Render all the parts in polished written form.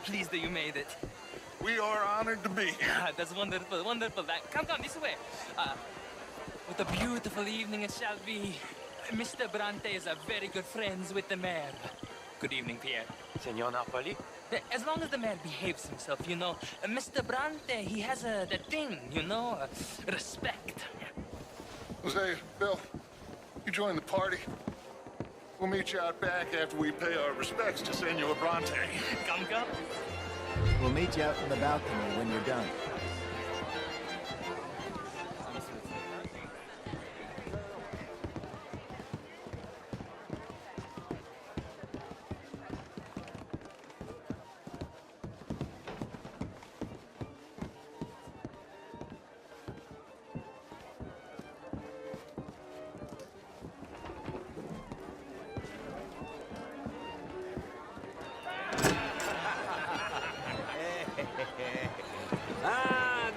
pleased that you made it. We are honored to be here. That's wonderful, wonderful. Come, this way. What a beautiful evening it shall be. Mr. Bronte is a very good friends with the mayor. Good evening, Pierre. Senor Napoli? As long as the mayor behaves himself, you know. Mr. Bronte, he has that thing, you know, respect. Jose, Bill, you join the party. We'll meet you out back after we pay our respects to Senor Bronte. Come. We'll meet you out in the balcony when you're done.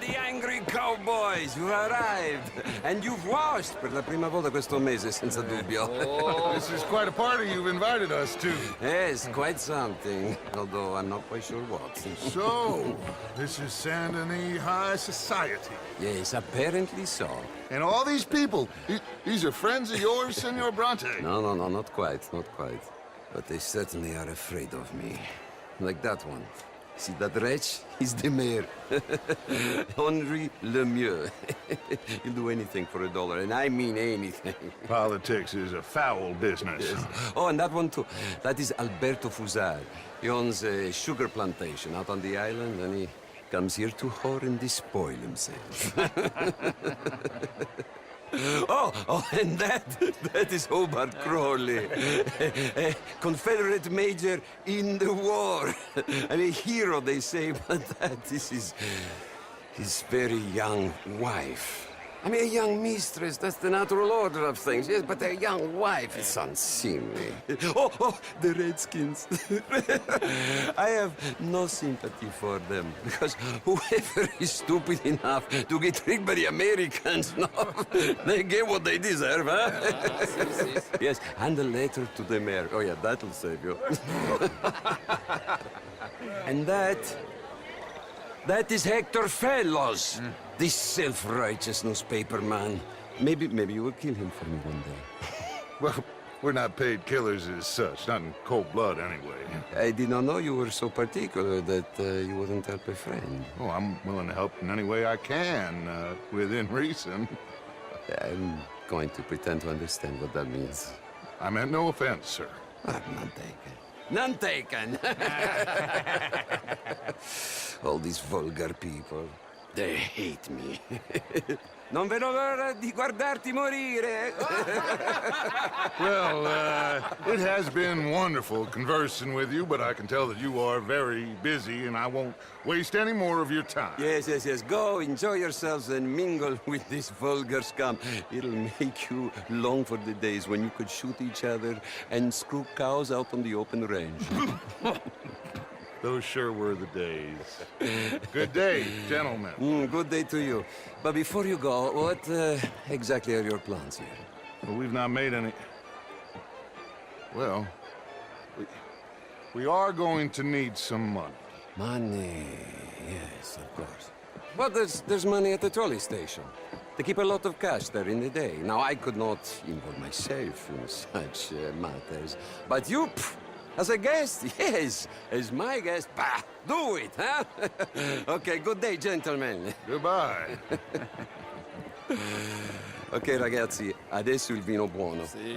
The angry cowboys, you arrived. And you've washed per la prima volta questo mese, senza dubbio. This is quite a party you've invited us to. Yes, quite something. Although I'm not quite sure what. So, this is Saint Denis High Society. Yes, apparently so. And all these people, these are friends of yours, Senor Bronte? No, not quite. But they certainly are afraid of me. Like that one. See that wretch? He's the mayor. Henri Lemieux. He'll do anything for $1, and I mean anything. Politics is a foul business. Yes. Oh, and that one too. That is Alberto Fusar. He owns a sugar plantation out on the island, and he comes here to whore and despoil himself. Oh, and that is Hobart Crawley, a Confederate major in the war. I mean, a hero, they say, but that is his very young wife. I mean, a young mistress, that's the natural order of things, yes, but a young wife is unseemly. Oh, the Redskins. I have no sympathy for them, because whoever is stupid enough to get tricked by the Americans, no, they get what they deserve, huh? Yes, and a letter to the mayor. Oh, yeah, that'll save you. And that is Hector Fellows. This self-righteous newspaper man. Maybe you will kill him for me one day. Well, we're not paid killers as such, not in cold blood anyway. I did not know you were so particular that you wouldn't help a friend. Oh, I'm willing to help in any way I can, within reason. I'm going to pretend to understand what that means. I meant no offense, sir. None taken. None taken! All these vulgar people. They hate me. Non vedo l'ora di guardarti morire. Well, it has been wonderful conversing with you, but I can tell that you are very busy, and I won't waste any more of your time. Yes. Go, enjoy yourselves, and mingle with this vulgar scum. It'll make you long for the days when you could shoot each other and screw cows out on the open range. Those sure were the days. Good day, gentlemen. Good day to you. But before you go, what exactly are your plans here? Well, we've not made any... Well, we are going to need some money. Money, yes, of course. But there's money at the trolley station. They keep a lot of cash there in the day. Now, I could not involve myself in such matters. But you... As a guest? Yes. As my guest? Bah, do it, huh? Okay, good day, gentlemen. Goodbye. Ok, ragazzi, adesso il vino buono. Sì.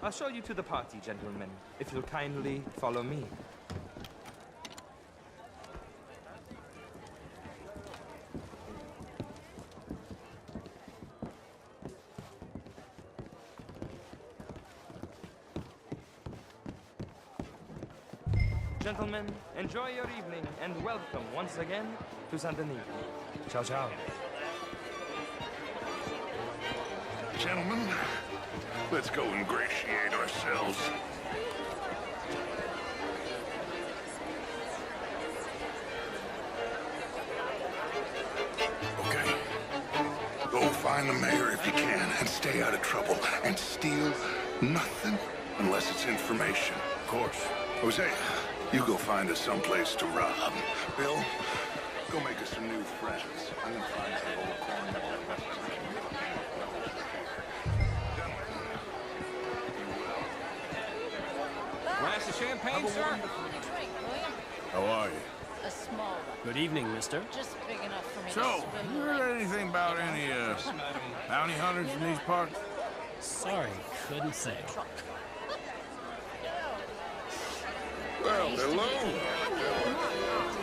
I'll show you to the party, gentlemen, if you'll kindly follow me. Gentlemen, enjoy your evening and welcome once again to Saint Denis. Ciao, ciao. Gentlemen, let's go ingratiate ourselves. Okay. Go find the mayor if you can and stay out of trouble and steal nothing Unless it's information. Of course. Jose, you go find us someplace to rob. Bill, go make us some new friends. I'm gonna find that old Cornwall. Glass of champagne, sir? How are you? A small one. Good evening, mister. Just big enough for me So, to swim you in. heard anything about any, bounty hunters in these parts? Sorry, couldn't say. Well, hello. Is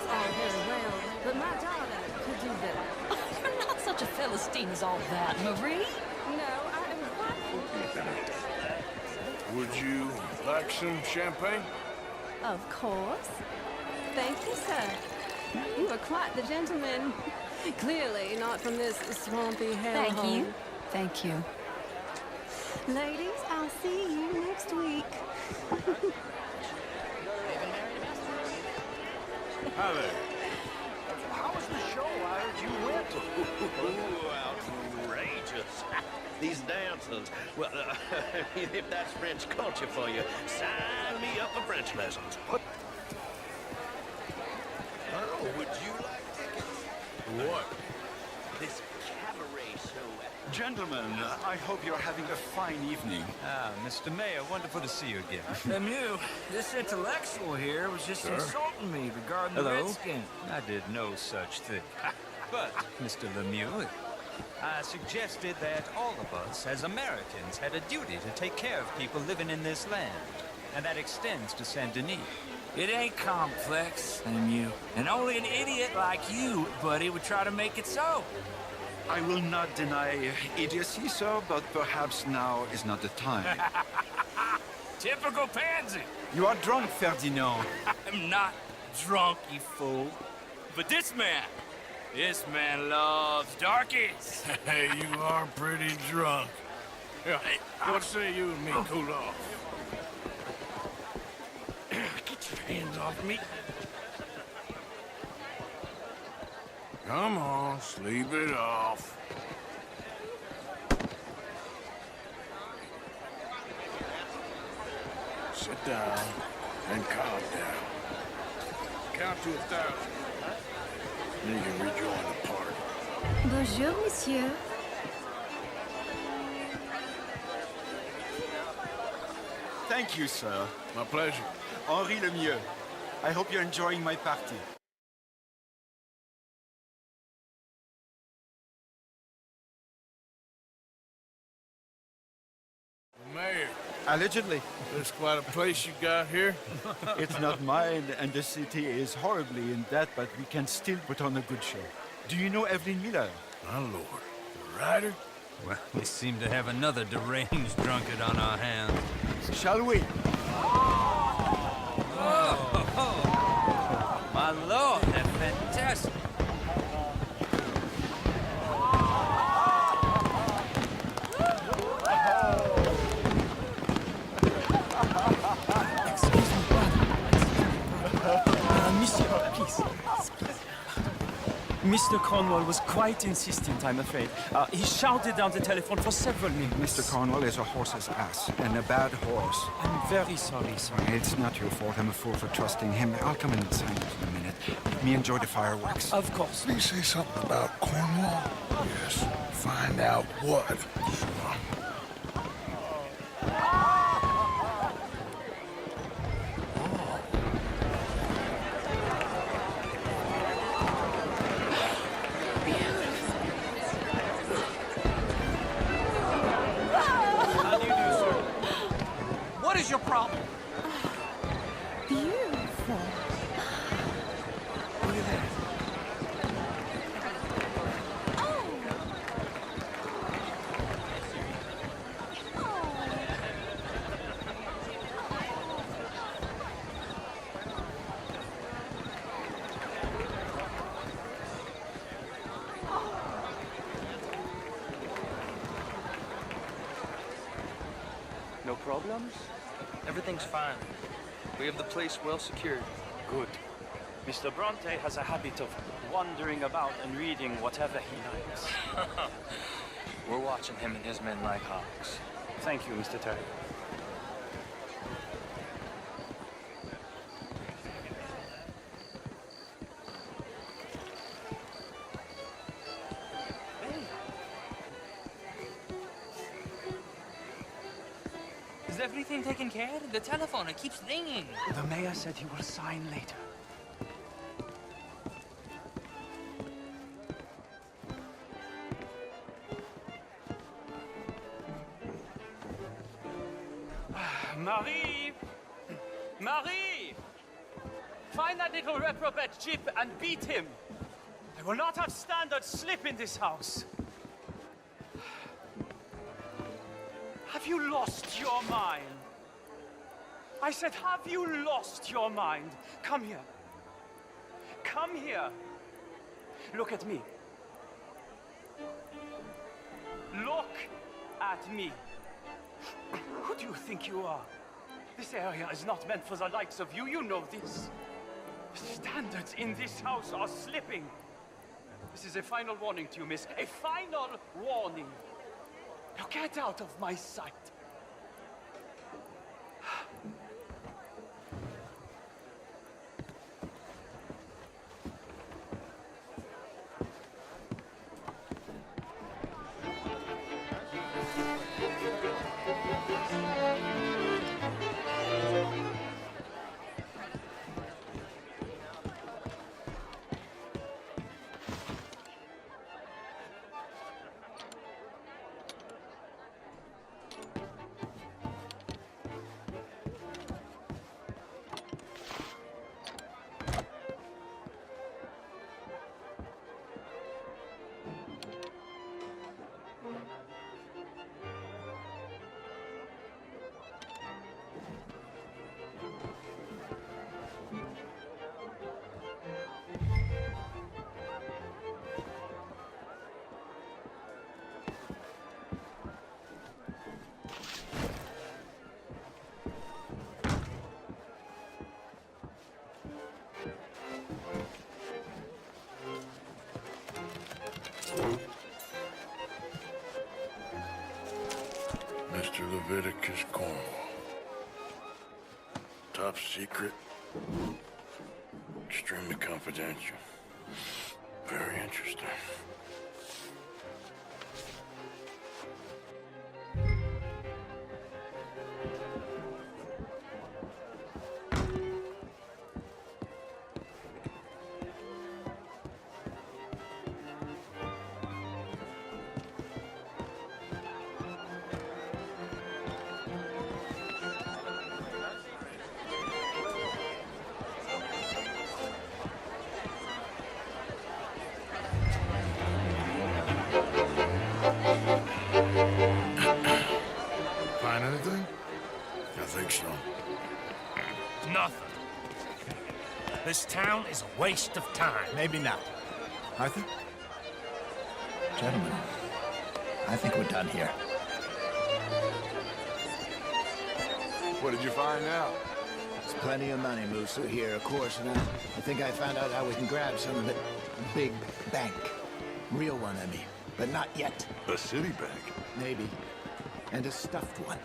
all very well, but my daughter could do better. You're not such a Philistine as all that, Marie. No, I am quite... Would you like some champagne? Of course. Thank you, sir. You are quite the gentleman. Clearly not from this swampy hellhole. Thank you. Thank you. Ladies, I'll see you next week. Hi there. How was the show? I heard you went. Outrageous. These dancers. Well, if that's French culture for you, sign me up for French lessons. Oh, would you like tickets? What? This cabaret show. Gentlemen, I hope you're having a fine evening. Ah, Mr. Mayor, wonderful to see you again. Lemieux, this intellectual here was just insulting me regarding the Hello? Redskins. I did no such thing. But, Mr. Lemieux, I suggested that all of us, as Americans, had a duty to take care of people living in this land. And that extends to Saint Denis. It ain't complex, Lemieux. And only an idiot like you, buddy, would try to make it so. I will not deny idiocy, sir, but perhaps now is not the time. Typical pansy. You are drunk, Ferdinand. I'm not drunk, you fool. But this man loves darkies. Hey, you are pretty drunk. Yeah, what say you and me cool off? Get your hands off me. Come on, sleep it off. Sit down and calm down. Count to 1,000. Then you can rejoin the party. Bonjour, monsieur. Thank you, sir. My pleasure. Henri Lemieux. I hope you're enjoying my party. Mayor, Allegedly. this quite a place you got here. It's not mine, and the city is horribly in debt, but we can still put on a good show. Do you know Evelyn Miller? My lord. The writer? Well, we seem to have another deranged drunkard on our hands. Shall we? My lord, they're fantastic. Monsieur, please. Mr. Cornwall was quite insistent, I'm afraid. He shouted down the telephone for several minutes. Mr. Cornwall is a horse's ass, and a bad horse. I'm very sorry, sir. It's not your fault. I'm a fool for trusting him. I'll come in and sign it in a minute. Let me enjoy the fireworks. Of course. Did he say something about Cornwall? Yes. Find out what. What is your problem? Beautiful. Look at that. No problems? Everything's fine. We have the place well secured. Good. Mr. Bronte has a habit of wandering about and reading whatever he likes. We're watching him and his men like hawks. Thank you, Mr. Terry. everything taken care of? The telephone, it keeps ringing. The mayor said he will sign later. Marie! Marie! Find that little reprobate Jip and beat him. I will not have standard slip in this house. Have you lost your mind? I said, have you lost your mind? Come here. Come here. Look at me. Look at me. Who do you think you are? This area is not meant for the likes of you. You know this. Standards in this house are slipping. This is a final warning to you, miss. A final warning. Now get out of my sight. Mr. Leviticus Cornwall. Top secret. Extremely confidential. Very interesting. Find anything? I think so. Nothing. This town is a waste of time. Maybe not. Arthur? Gentlemen, I think we're done here. What did you find out? There's plenty of money moves through here, of course, and I think I found out how we can grab some of it. A big bank. Real one, I mean. But not yet. A city bank? Maybe. And a stuffed one.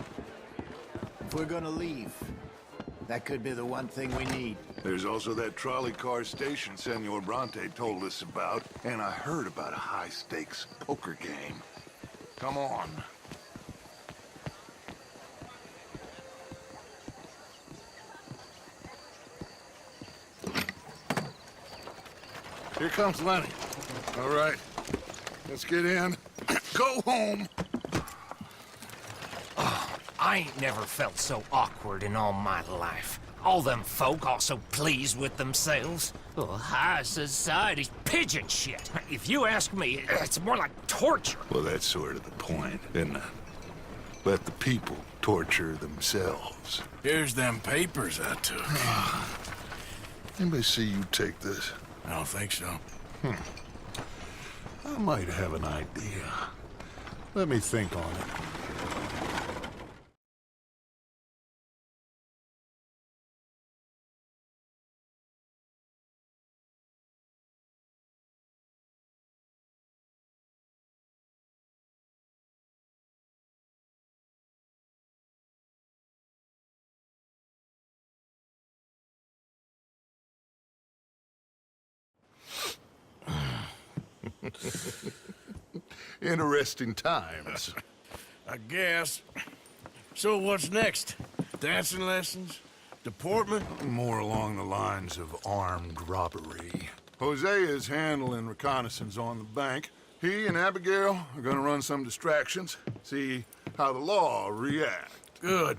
If we're gonna leave, that could be the one thing we need. There's also that trolley car station Senor Bronte told us about, and I heard about a high-stakes poker game. Come on. Here comes Lenny. All right, let's get in. Go home. I ain't never felt so awkward in all my life. All them folk all so pleased with themselves. Oh, high society's pigeon shit. If you ask me, it's more like torture. Well, that's sort of the point, isn't it? Let the people torture themselves. Here's them papers I took. Anybody see you take this? I don't think so. I might have an idea. Let me think on it. Interesting times. I guess. So what's next? Dancing lessons? Deportment? More along the lines of armed robbery. Hosea is handling reconnaissance on the bank. He and Abigail are gonna run some distractions, see how the law react. Good.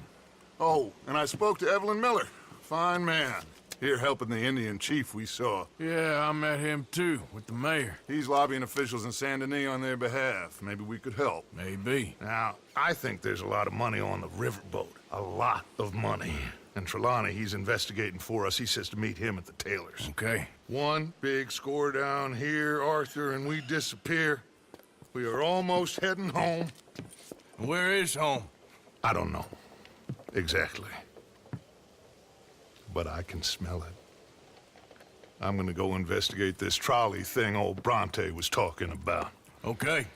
Oh, and I spoke to Evelyn Miller. Fine man. Here helping the Indian chief we saw. Yeah, I met him too, with the mayor. He's lobbying officials in Saint Denis on their behalf. Maybe we could help. Maybe. Now, I think there's a lot of money on the riverboat. A lot of money. And Trelawney, he's investigating for us. He says to meet him at the Taylor's. Okay. One big score down here, Arthur, and we disappear. We are almost heading home. Where is home? I don't know. Exactly. But I can smell it. I'm gonna go investigate this trolley thing old Bronte was talking about. Okay.